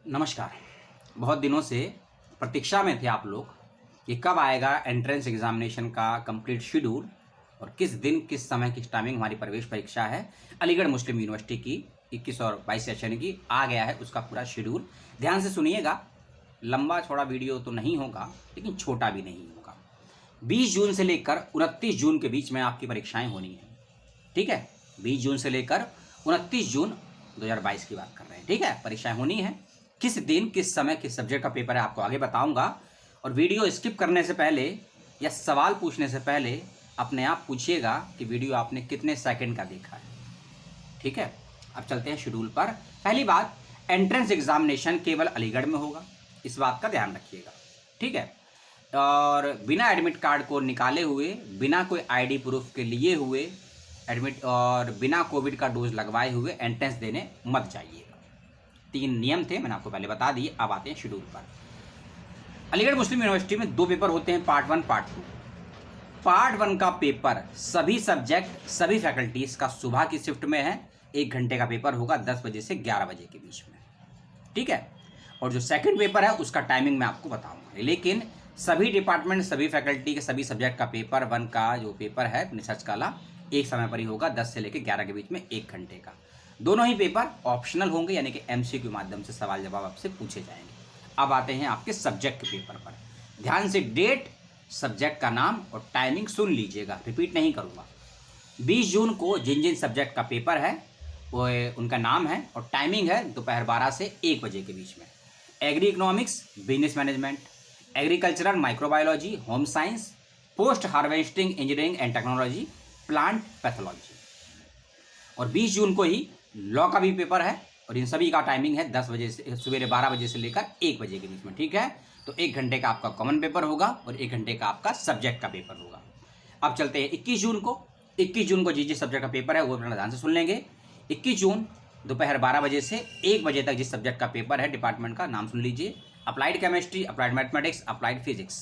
नमस्कार। बहुत दिनों से प्रतीक्षा में थे आप लोग कि कब आएगा एंट्रेंस एग्जामिनेशन का कंप्लीट शेड्यूल और किस दिन किस समय किस टाइमिंग हमारी प्रवेश परीक्षा है अलीगढ़ मुस्लिम यूनिवर्सिटी की 21 और 22 सेशन की आ गया है। उसका पूरा शेड्यूल ध्यान से सुनिएगा। लंबा चौड़ा वीडियो तो नहीं होगा लेकिन छोटा भी नहीं होगा। 20 जून से लेकर 29 जून के बीच में आपकी परीक्षाएं होनी है। ठीक है, 20 जून से लेकर 29 जून 2022 की बात कर रहे हैं। ठीक है, परीक्षाएं होनी है। किस दिन किस समय किस सब्जेक्ट का पेपर है आपको आगे बताऊंगा। और वीडियो स्किप करने से पहले या सवाल पूछने से पहले अपने आप पूछिएगा कि वीडियो आपने कितने सेकंड का देखा है। ठीक है, अब चलते हैं शेड्यूल पर। पहली बात, एंट्रेंस एग्जामिनेशन केवल अलीगढ़ में होगा, इस बात का ध्यान रखिएगा। ठीक है, और बिना एडमिट कार्ड को निकाले हुए, बिना कोई आईडी प्रूफ के लिए हुए एडमिट और बिना कोविड का डोज लगवाए हुए एंट्रेंस देने मत जाइएगा। 3 नियम थे, मैंने आपको पहले बता दिए। अब आते हैं शेड्यूल पर। अलीगढ़ मुस्लिम यूनिवर्सिटी में 2 पेपर होते हैं, पार्ट 1 पार्ट 2। पार्ट 1 का पेपर सभी सब्जेक्ट सभी फैकल्टीज का सुबह की शिफ्ट में है। 1 घंटे का पेपर होगा 10 बजे से 11 बजे के बीच में। ठीक है, और जो सेकंड पेपर है उसका टाइमिंग मैं आपको बताऊंगा। लेकिन सभी डिपार्टमेंट सभी फैकल्टी के सभी सब्जेक्ट का पेपर 1 का जो पेपर है रिसर्च काला एक समय पर ही होगा, 10 से लेकर 11 के बीच में 1 घंटे का। दोनों ही पेपर ऑप्शनल होंगे, यानी कि एमसीक्यू के माध्यम से सवाल जवाब आपसे पूछे जाएंगे। अब आते हैं आपके सब्जेक्ट के पेपर पर। ध्यान से डेट, सब्जेक्ट का नाम और टाइमिंग सुन लीजिएगा, रिपीट नहीं करूँगा। 20 जून को जिन जिन सब्जेक्ट का पेपर है वो उनका नाम है और टाइमिंग है दोपहर 12 से 1 बजे के बीच में। Agree economics, business management, agricultural microbiology, home science, post harvesting engineering and technology, plant pathology. और 20 जून को ही लॉ का भी पेपर है और इन सभी का टाइमिंग है 10 बजे से सवेरे 12 बजे से लेकर 1 बजे के बीच में। ठीक है, तो 1 घंटे का आपका कॉमन पेपर होगा और 1 घंटे का आपका सब्जेक्ट का पेपर होगा। अब चलते हैं 21 जून को। 21 जून को जिस सब्जेक्ट का पेपर है वो अपना ध्यान से सुन लेंगे। 21 जून दोपहर 12 बजे से 1 बजे तक जिस सब्जेक्ट का पेपर है, डिपार्टमेंट का नाम सुन लीजिए। Applied chemistry, applied mathematics, applied physics,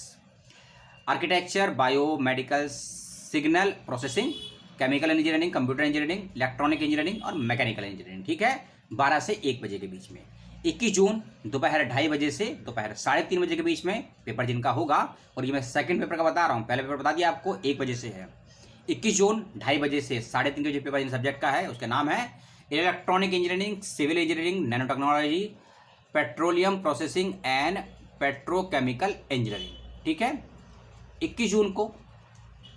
architecture, biomedical, signal processing, chemical engineering, computer engineering, electronic engineering और मैकेनिकल इंजीनियरिंग। ठीक है, 12 से 1 बजे के बीच में। 21 जून दोपहर 2:30 बजे से दोपहर 3:30 बजे के बीच में पेपर जिनका होगा। और ये मैं सेकंड पेपर का बता रहा हूँ, पहले पेपर बता दिया आपको 1 बजे से है। 21 जून 2:30 बजे से 3:30 बजे पेपर जिन सब्जेक्ट का है उसके नाम है electronic engineering, civil engineering, nanotechnology, petroleum processing and petrochemical engineering. ठीक है, 21 जून को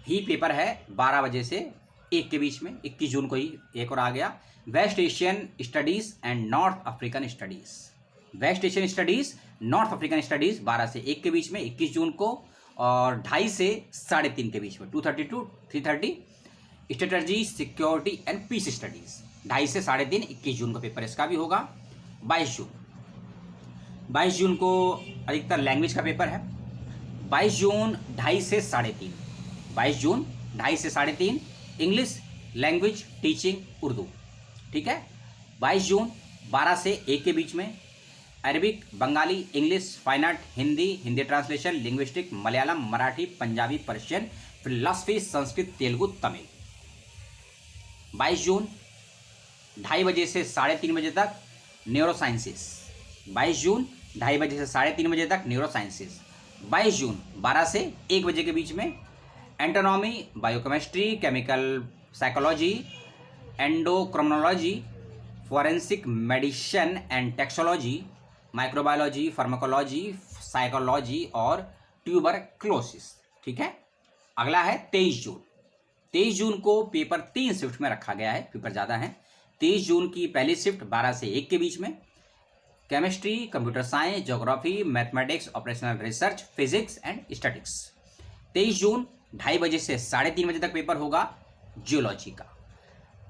ही पेपर है 12 बजे से 1 के बीच में। 21 जून को ही एक और आ गया, West Asian studies and North African studies. West Asian studies, North African studies 12 से 1 के बीच में 21 जून को। और 2:30 से 3:30 के बीच में 2:30 to 3:30 strategy, security and peace studies. 2:30 से 3:30 21 जून का पेपर इसका भी होगा। 22 जून को अधिकतर लैंग्वेज का पेपर है। 22 जून 2:30 से 3:30, 22 जून 2:30 से 3:30 इंग्लिश लैंग्वेज टीचिंग उर्दू। ठीक है, 22 जून 12 से 1 के बीच में Arabic, Bengali, English, fine art, Hindi, Hindi translation, linguistic, Malayalam, Marathi, Punjabi, Persian, philosophy, Sanskrit, Telugu, Tamil. 22 जून 2:30 बजे से 3:30 बजे तक न्यूरो साइंसेस। 22 जून 2:30 बजे से 3:30 बजे तक न्यूरो साइंसेस। 22 जून 12 से 1 बजे के बीच में anatomy, biochemistry, chemical psychology, endocrinology, forensic medicine and toxicology, microbiology, pharmacology, psychology और ट्यूबरक्लोसिस। ठीक है, अगला है 23 जून। 23 जून को पेपर 3 शिफ्ट में रखा गया है, पेपर ज़्यादा है। 23 जून की पहली शिफ्ट 12 से 1 के बीच में chemistry, computer science, geography, mathematics, operational research, physics and statics. 23 जून 2:30 बजे से 3:30 बजे तक पेपर होगा जियोलॉजी का।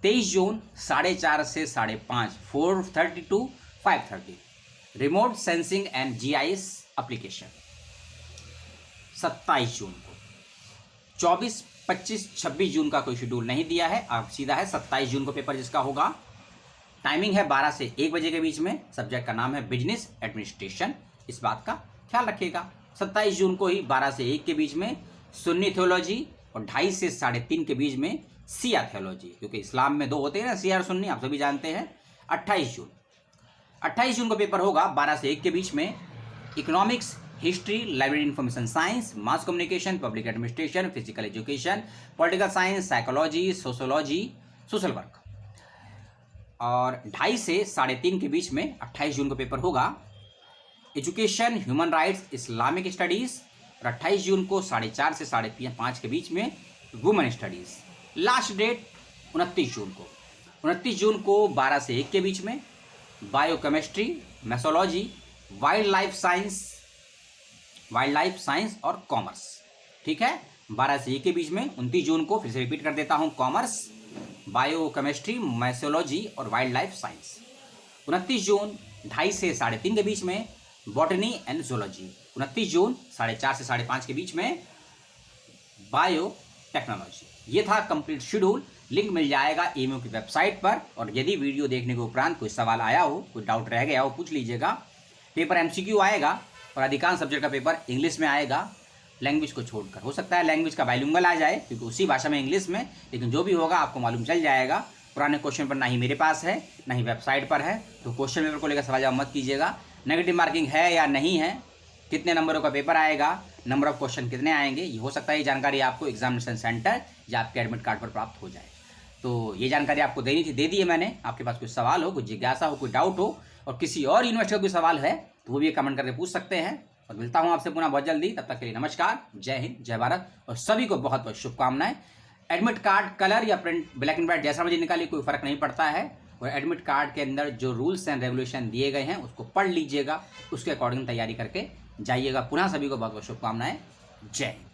23 जून 4:30 से 5:30 4:30 to 5:30 remote sensing and GIS application. 27 जून को 24, 25, 26 जून का कोई शेड्यूल नहीं दिया है। अब सीधा है 27 जून को पेपर जिसका होगा। टाइमिंग है 12 से 1 बजे के बीच में। सब्जेक्ट का नाम है बिजनेस एडमिनिस्ट्रेशन, इस बात का ख्याल रखिएगा। 27 जून को ही 12 से 1 के बीच में सुन्नी थियोलॉजी और 2:30 से 3:30 के बीच में सिया थियोलॉजी, क्योंकि इस्लाम में 2 होते हैं ना, सिया और सुन्नी, आप सभी जानते हैं। 28 जून 28 जून को पेपर होगा 12 से 1 के बीच में। Economics, history, library information science, mass communication, public administration, physical education, political science, psychology, sociology, social work. और 2:30 से 3:30 के बीच में 28 जून को पेपर होगा education, human rights, Islamic studies. और 28 जून को 4:30 से 5:30 के बीच में वुमेन स्टडीज़। लास्ट डेट 29 जून को। 29 जून को 12 से 1 के बीच में बायोकेमिस्ट्री, मेसोलॉजी, वाइल्ड लाइफ साइंस और कॉमर्स। ठीक है, 12 से 1 के बीच में। 29 जून को फिर से रिपीट कर देता हूँ, कॉमर्स, बायोकेमिस्ट्री, मेसोलॉजी और वाइल्ड लाइफ साइंस। 29 जून 2:30 से 3:30 के बीच में बॉटनी एंड जूलॉजी। 29 जून 4:30 से 5:30 के बीच में बायो टेक्नोलॉजी। ये था कंप्लीट शेड्यूल। लिंक मिल जाएगा एएमयू की वेबसाइट पर। और यदि वीडियो देखने के उपरांत कोई सवाल आया हो, कोई डाउट रह गया हो, पूछ लीजिएगा। पेपर एमसीक्यू आएगा और अधिकांश सब्जेक्ट का पेपर इंग्लिश में आएगा, लैंग्वेज को छोड़कर। हो सकता है लैंग्वेज का बाइलिंगुअल आ जाए क्योंकि उसी भाषा में इंग्लिश में, लेकिन जो भी होगा आपको मालूम चल जाएगा। पुराने क्वेश्चन पर ना ही मेरे पास है ना ही वेबसाइट पर है, तो क्वेश्चन पेपर को लेकर सवाल जवाब मत कीजिएगा। नेगेटिव मार्किंग है या नहीं है, कितने नंबरों का पेपर आएगा, नंबर ऑफ क्वेश्चन कितने आएंगे, ये हो सकता है ये जानकारी आपको एग्जामिनेशन सेंटर या आपके एडमिट कार्ड पर प्राप्त हो जाए। तो ये जानकारी आपको देनी थी, दे दी है मैंने। आपके पास कोई सवाल हो, कोई जिज्ञासा हो, कोई डाउट हो और किसी और यूनिवर्सिटी का कोई सवाल है तो वो भी कमेंट करके पूछ सकते हैं। और मिलता हूँ आपसे पुनः बहुत जल्दी। तब तक के लिए नमस्कार, जय हिंद, जय भारत और सभी को बहुत बहुत शुभकामनाएं। एडमिट कार्ड कलर या प्रिंट ब्लैक एंड व्हाइट जैसा मुझे निकालिए, कोई फर्क नहीं पड़ता है। और एडमिट कार्ड के अंदर जो रूल्स एंड रेगुलेशन दिए गए हैं उसको पढ़ लीजिएगा, उसके अकॉर्डिंग तैयारी करके जाइएगा। पुनः सभी को बहुत बहुत शुभकामनाएं। जय हिंद।